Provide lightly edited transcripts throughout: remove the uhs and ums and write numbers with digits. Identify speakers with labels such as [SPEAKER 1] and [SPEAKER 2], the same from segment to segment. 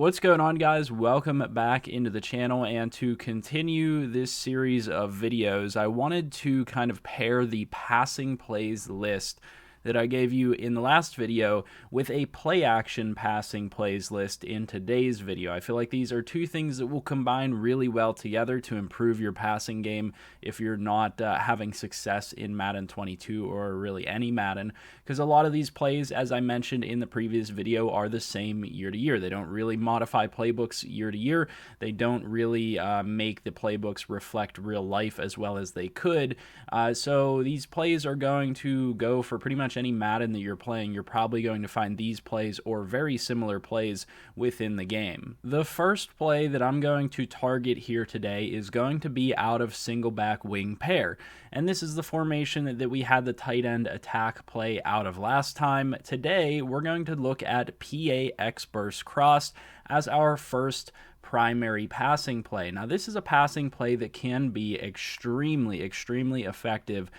[SPEAKER 1] What's going on, guys? Welcome back into the channel, and to continue this series of videos, I wanted to kind of pair the passing plays list that I gave you in the last video with a play action passing plays list in today's video. I feel like these are two things that will combine really well together to improve your passing game if you're not having success in Madden 22 or really any Madden, because a lot of these plays, as I mentioned in the previous video, are the same year to year. They don't really modify playbooks year to year. They don't really make the playbooks reflect real life as well as they could. So these plays are going to go for pretty much any Madden that you're playing. You're probably going to find these plays or very similar plays within the game. The first play that I'm going to target here today is going to be out of single back wing pair. And this is the formation that we had the tight end attack play out of last time. Today, we're going to look at PA X burst cross as our first primary passing play. Now, this is a passing play that can be extremely effective,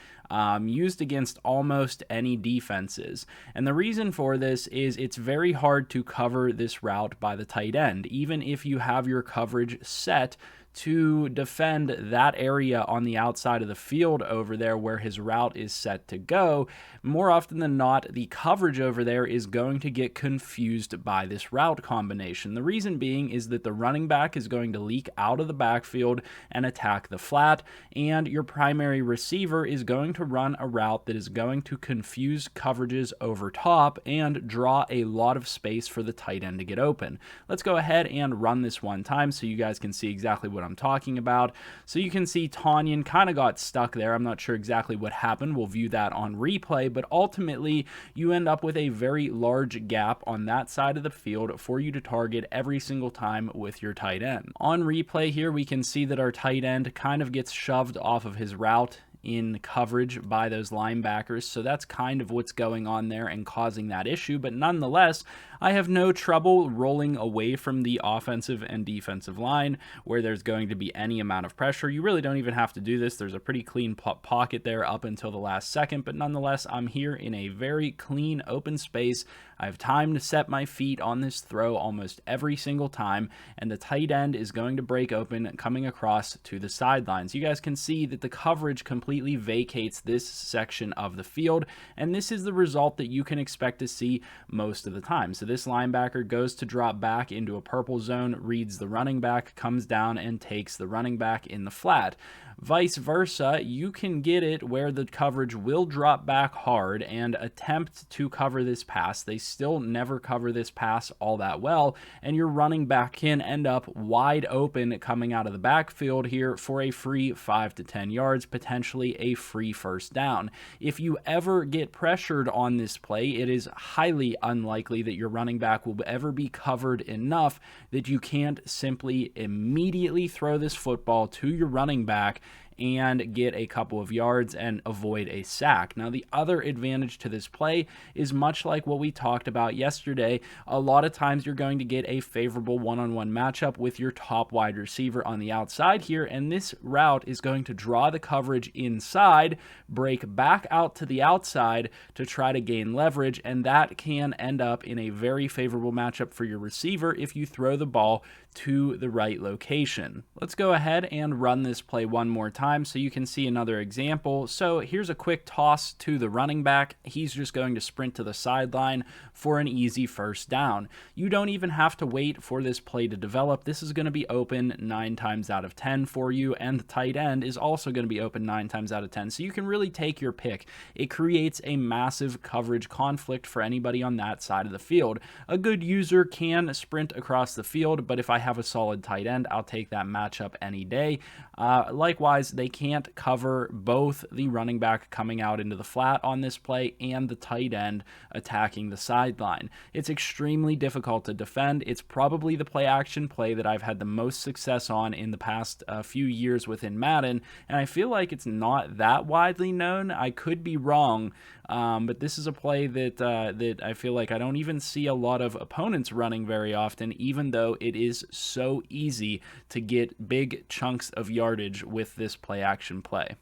[SPEAKER 1] used against almost any defenses. And the reason for this is it's very hard to cover this route by the tight end, even if you have your coverage set to defend that area on the outside of the field over there where his route is set to go. More often than not, the coverage over there is going to get confused by this route combination. The reason being is that the running back is going to leak out of the backfield and attack the flat, and your primary receiver is going to run a route that is going to confuse coverages over top and draw a lot of space for the tight end to get open. Let's go ahead and run this one time so you guys can see exactly what I'm talking about. So you can see Tanyan kind of got stuck there. I'm not sure exactly what happened. We'll view that on replay, but ultimately you end up with a very large gap on that side of the field for you to target every single time with your tight end. On replay here, we can see that our tight end kind of gets shoved off of his route in coverage by those linebackers, so that's kind of what's going on there and causing that issue. But nonetheless, I have no trouble rolling away from the offensive and defensive line where there's going to be any amount of pressure. You really don't even have to do this. There's a pretty clean pocket there up until the last second, but nonetheless, I'm here in a very clean open space. I have time to set my feet on this throw almost every single time, and the tight end is going to break open coming across to the sidelines. You guys can see that the coverage completely vacates this section of the field, and this is the result that you can expect to see most of the time. So this linebacker goes to drop back into a purple zone, reads the running back, comes down and takes the running back in the flat. Vice versa, you can get it where the coverage will drop back hard and attempt to cover this pass. They still never cover this pass all that well, and your running back can end up wide open coming out of the backfield here for a free 5 to 10 yards, potentially a free first down. If you ever get pressured on this play, it is highly unlikely that your running back will ever be covered enough that you can't simply immediately throw this football to your running back and get a couple of yards and avoid a sack. Now, the other advantage to this play is much like what we talked about yesterday. A lot of times you're going to get a favorable one-on-one matchup with your top wide receiver on the outside here, and this route is going to draw the coverage inside, break back out to the outside to try to gain leverage, and that can end up in a very favorable matchup for your receiver if you throw the ball to the right location. Let's go ahead and run this play one more time so you can see another example. So here's a quick toss to the running back. He's just going to sprint to the sideline for an easy first down. You don't even have to wait for this play to develop. This is going to be open 9 times out of 10 for you, and the tight end is also going to be open 9 times out of 10. So you can really take your pick. It creates a massive coverage conflict for anybody on that side of the field. A good user can sprint across the field, but if I have a solid tight end, I'll take that matchup any day. Likewise, they can't cover both the running back coming out into the flat on this play and the tight end attacking the sideline. It's extremely difficult to defend. It's probably the play action play that I've had the most success on in the past few years within Madden, and I feel like it's not that widely known. I could be wrong, but this is a play that I feel like I don't even see a lot of opponents running very often, even though it is so easy to get big chunks of yardage with this play action play.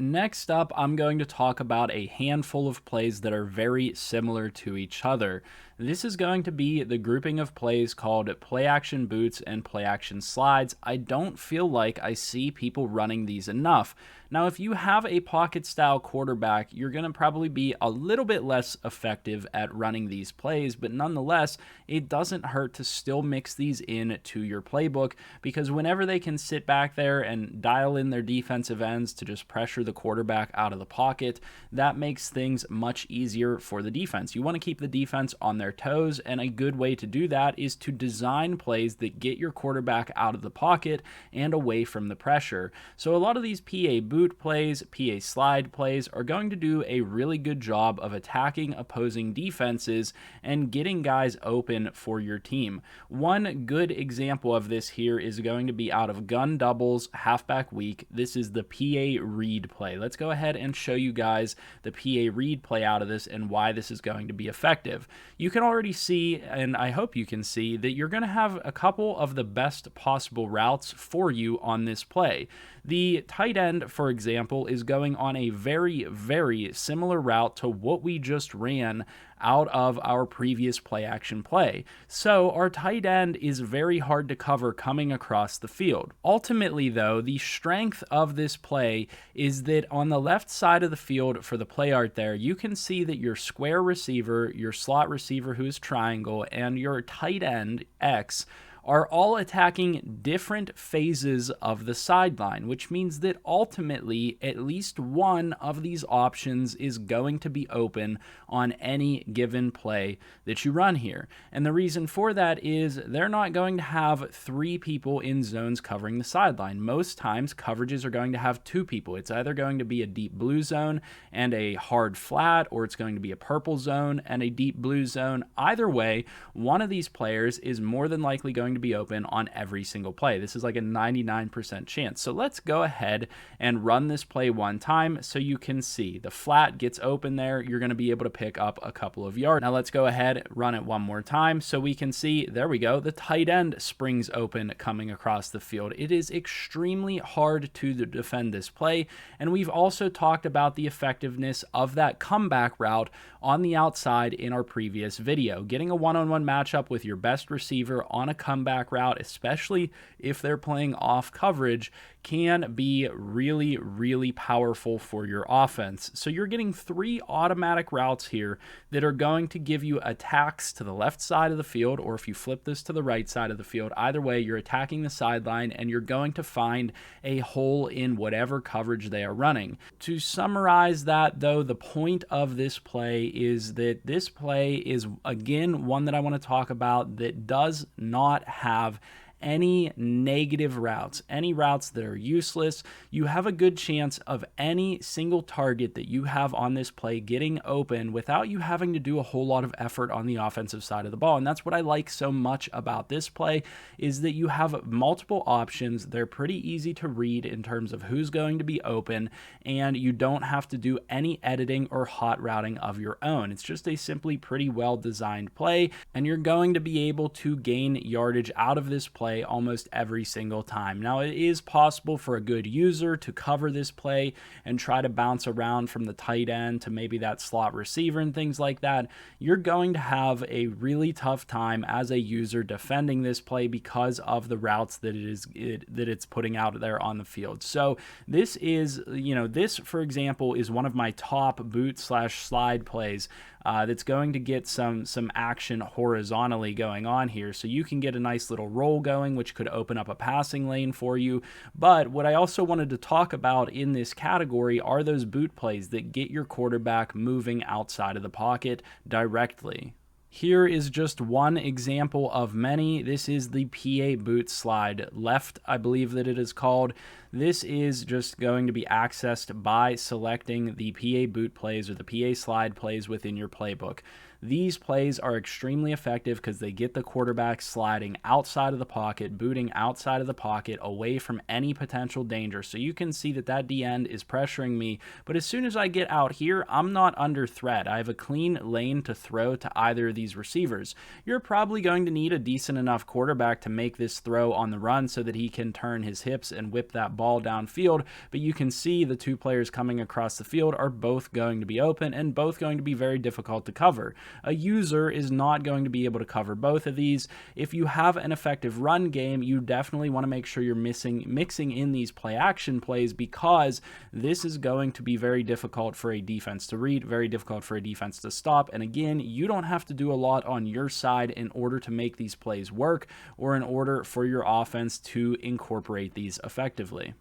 [SPEAKER 1] Next up, I'm going to talk about a handful of plays that are very similar to each other. This is going to be the grouping of plays called play action boots and play action slides. I don't feel like I see people running these enough. Now, if you have a pocket style quarterback, you're going to probably be a little bit less effective at running these plays, but nonetheless, it doesn't hurt to still mix these in to your playbook, because whenever they can sit back there and dial in their defensive ends to just pressure the quarterback out of the pocket, that makes things much easier for the defense. You want to keep the defense on their toes, and a good way to do that is to design plays that get your quarterback out of the pocket and away from the pressure. So a lot of these PA boot plays, PA slide plays are going to do a really good job of attacking opposing defenses and getting guys open for your team. One good example of this here is going to be out of gun doubles halfback week. This is the PA read play. Let's go ahead and show you guys the PA read play out of this and why this is going to be effective. You can already see, and I hope you can see, that you're going to have a couple of the best possible routes for you on this play. The tight end, for example, is going on a very, very similar route to what we just ran out of our previous play action play. So our tight end is very hard to cover coming across the field. Ultimately, though, the strength of this play is that on the left side of the field for the play art there, you can see that your square receiver, your slot receiver who is triangle, and your tight end X are all attacking different phases of the sideline, which means that ultimately at least one of these options is going to be open on any given play that you run here. And the reason for that is they're not going to have 3 people in zones covering the sideline. Most times coverages are going to have 2 people. It's either going to be a deep blue zone and a hard flat, or it's going to be a purple zone and a deep blue zone. Either way, one of these players is more than likely going to be open on every single play. This is like a 99% chance. So let's go ahead and run this play one time so you can see. The flat gets open there. You're going to be able to pick up a couple of yards. Now let's go ahead, run it one more time so we can see, there we go, the tight end springs open coming across the field. It is extremely hard to defend this play, and we've also talked about the effectiveness of that comeback route on the outside in our previous video. Getting a one-on-one matchup with your best receiver on a comeback route, especially if they're playing off coverage, can be really, really powerful for your offense. So you're getting 3 automatic routes here that are going to give you attacks to the left side of the field, or if you flip this to the right side of the field, either way, you're attacking the sideline and you're going to find a hole in whatever coverage they are running. To summarize that, though, the point of this play is that this play is, again, one that I want to talk about that does not have any negative routes, any routes that are useless. You have a good chance of any single target that you have on this play getting open without you having to do a whole lot of effort on the offensive side of the ball. And that's what I like so much about this play, is that you have multiple options. They're pretty easy to read in terms of who's going to be open, and you don't have to do any editing or hot routing of your own. It's just a simply pretty well designed play, and you're going to be able to gain yardage out of this play almost every single time. Now, it is possible for a good user to cover this play and try to bounce around from the tight end to maybe that slot receiver and things like that. You're going to have a really tough time as a user defending this play because of the routes that it's putting out there on the field. So this is, this, for example, is one of my top boot/slide plays that's going to get some action horizontally going on here. So you can get a nice little roll going, which could open up a passing lane for you. But what I also wanted to talk about in this category are those boot plays that get your quarterback moving outside of the pocket directly. Here is just one example of many. This is the PA boot slide left, I believe that it is called. This is just going to be accessed by selecting the PA boot plays or the PA slide plays within your playbook. These plays are extremely effective because they get the quarterback sliding outside of the pocket, booting outside of the pocket, away from any potential danger. So you can see that that D end is pressuring me, but as soon as I get out here, I'm not under threat. I have a clean lane to throw to either of these receivers. You're probably going to need a decent enough quarterback to make this throw on the run so that he can turn his hips and whip that ball downfield, but you can see the 2 players coming across the field are both going to be open and both going to be very difficult to cover. A user is not going to be able to cover both of these. If you have an effective run game, you definitely want to make sure you're mixing in these play action plays, because this is going to be very difficult for a defense to read, very difficult for a defense to stop. And again, you don't have to do a lot on your side in order to make these plays work, or in order for your offense to incorporate these effectively.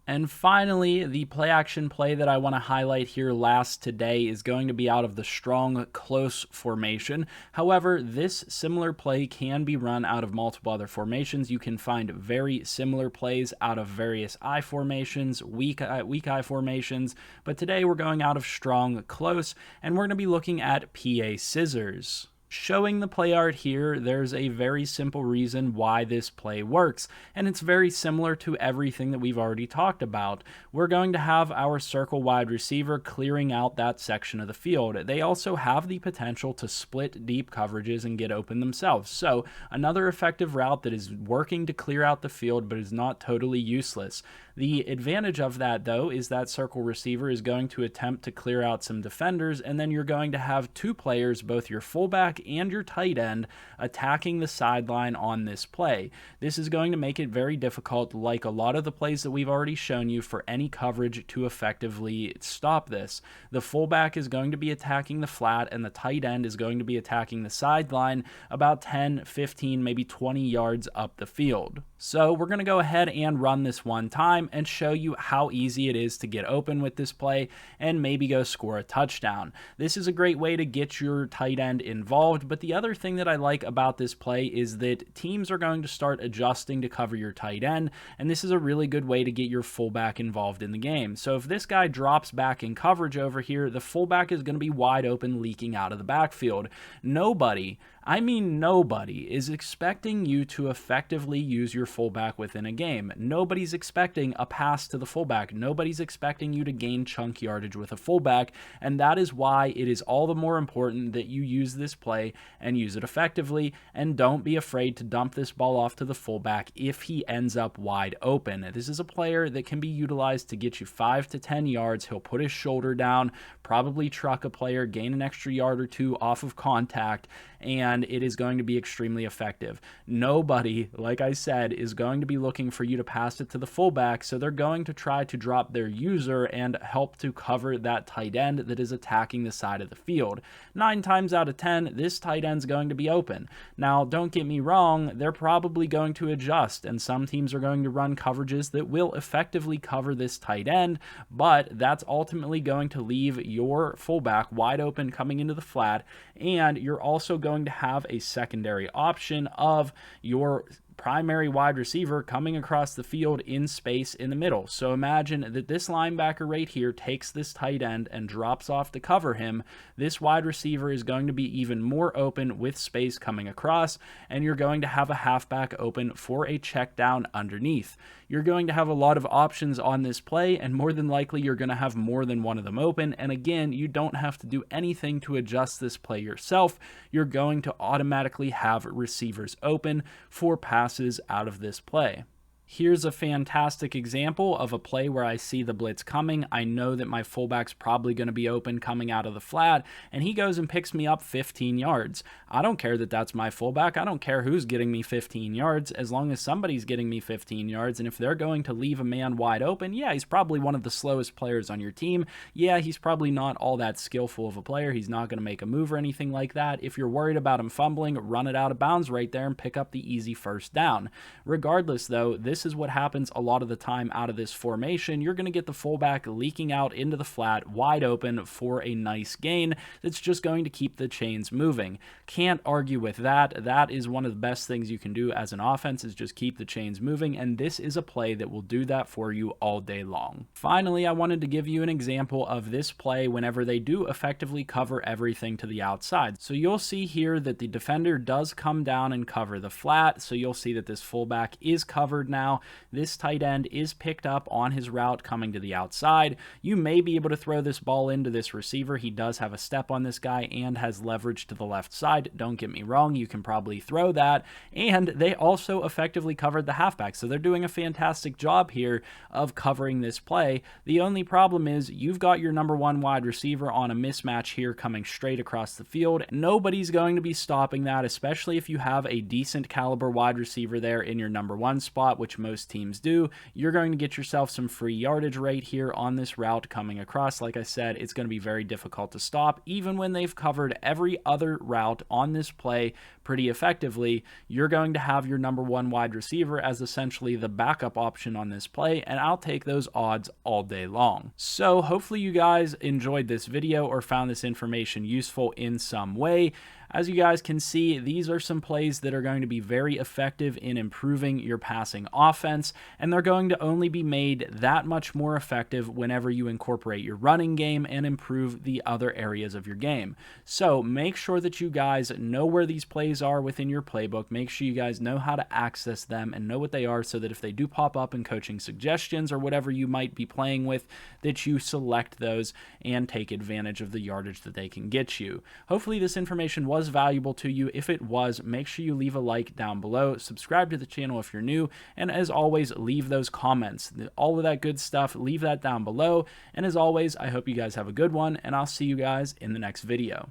[SPEAKER 1] And finally, the play action play that I want to highlight here last today is going to be out of the strong close formation. However, this similar play can be run out of multiple other formations. You can find very similar plays out of various I formations, weak I formations, but today we're going out of strong close, and we're going to be looking at PA scissors. Showing the play art here, there's a very simple reason why this play works, and it's very similar to everything that we've already talked about. We're going to have our circle wide receiver clearing out that section of the field. They also have the potential to split deep coverages and get open themselves. So another effective route that is working to clear out the field but is not totally useless. The advantage of that, though, is that circle receiver is going to attempt to clear out some defenders, and then you're going to have two players, both your fullback and your tight end, attacking the sideline on this play. This is going to make it very difficult, like a lot of the plays that we've already shown you, for any coverage to effectively stop this. The fullback is going to be attacking the flat, and the tight end is going to be attacking the sideline about 10, 15, maybe 20 yards up the field. So we're going to go ahead and run this one time and show you how easy it is to get open with this play and maybe go score a touchdown. This is a great way to get your tight end involved, but the other thing that I like about this play is that teams are going to start adjusting to cover your tight end, and this is a really good way to get your fullback involved in the game. So if this guy drops back in coverage over here, the fullback is going to be wide open, leaking out of the backfield. Nobody is expecting you to effectively use your fullback within a game. Nobody's expecting a pass to the fullback. Nobody's expecting you to gain chunk yardage with a fullback, and that is why it is all the more important that you use this play and use it effectively, and don't be afraid to dump this ball off to the fullback if he ends up wide open. This is a player that can be utilized to get you 5 to 10 yards. He'll put his shoulder down, probably truck a player, gain an extra yard or two off of contact, and it is going to be extremely effective. Nobody, like I said, is going to be looking for you to pass it to the fullback, so they're going to try to drop their user and help to cover that tight end that is attacking the side of the field. 9 times out of 10, this tight end's going to be open. Now, don't get me wrong, they're probably going to adjust, and some teams are going to run coverages that will effectively cover this tight end, but that's ultimately going to leave your fullback wide open coming into the flat, and you're also going to have a secondary option of your primary wide receiver coming across the field in space in the middle. So imagine that this linebacker right here takes this tight end and drops off to cover him. This wide receiver is going to be even more open with space coming across, and you're going to have a halfback open for a check down underneath. You're going to have a lot of options on this play, and more than likely you're going to have more than one of them open. And again, you don't have to do anything to adjust this play yourself. You're going to automatically have receivers open for passes out of this play. Here's a fantastic example of a play where I see the blitz coming. I know that my fullback's probably going to be open coming out of the flat, and he goes and picks me up 15 yards. I don't care that that's my fullback. I don't care who's getting me 15 yards, as long as somebody's getting me 15 yards. And if they're going to leave a man wide open, yeah, he's probably one of the slowest players on your team. Yeah, he's probably not all that skillful of a player. He's not going to make a move or anything like that. If you're worried about him fumbling, run it out of bounds right there and pick up the easy first down. Regardless, though, this is what happens a lot of the time out of this formation. You're going to get the fullback leaking out into the flat wide open for a nice gain that's just going to keep the chains moving. Can't argue with that. That is one of the best things you can do as an offense, is just keep the chains moving, and this is a play that will do that for you all day long. Finally, I wanted to give you an example of this play whenever they do effectively cover everything to the outside. So you'll see here that the defender does come down and cover the flat, so you'll see that this fullback is covered now. now. This tight end is picked up on his route coming to the outside. You may be able to throw this ball into this receiver. He does have a step on this guy and has leverage to the left side. Don't get me wrong, you can probably throw that. And they also effectively covered the halfback, so they're doing a fantastic job here of covering this play. The only problem is you've got your number one wide receiver on a mismatch here coming straight across the field. Nobody's going to be stopping that, especially if you have a decent caliber wide receiver there in your number one spot, which most teams do. You're going to get yourself some free yardage right here on this route coming across. Like I said, it's going to be very difficult to stop. Even when they've covered every other route on this play pretty effectively, you're going to have your number one wide receiver as essentially the backup option on this play, and I'll take those odds all day long. So hopefully you guys enjoyed this video or found this information useful in some way. As you guys can see, these are some plays that are going to be very effective in improving your passing offense, and they're going to only be made that much more effective whenever you incorporate your running game and improve the other areas of your game. So make sure that you guys know where these plays are within your playbook. Make sure you guys know how to access them and know what they are, so that if they do pop up in coaching suggestions or whatever you might be playing with, that you select those and take advantage of the yardage that they can get you. Hopefully this information was valuable to you. If it was, make sure you leave a like down below, subscribe to the channel if you're new, and as always, leave those comments. All of that good stuff, leave that down below. And as always, I hope you guys have a good one, and I'll see you guys in the next video.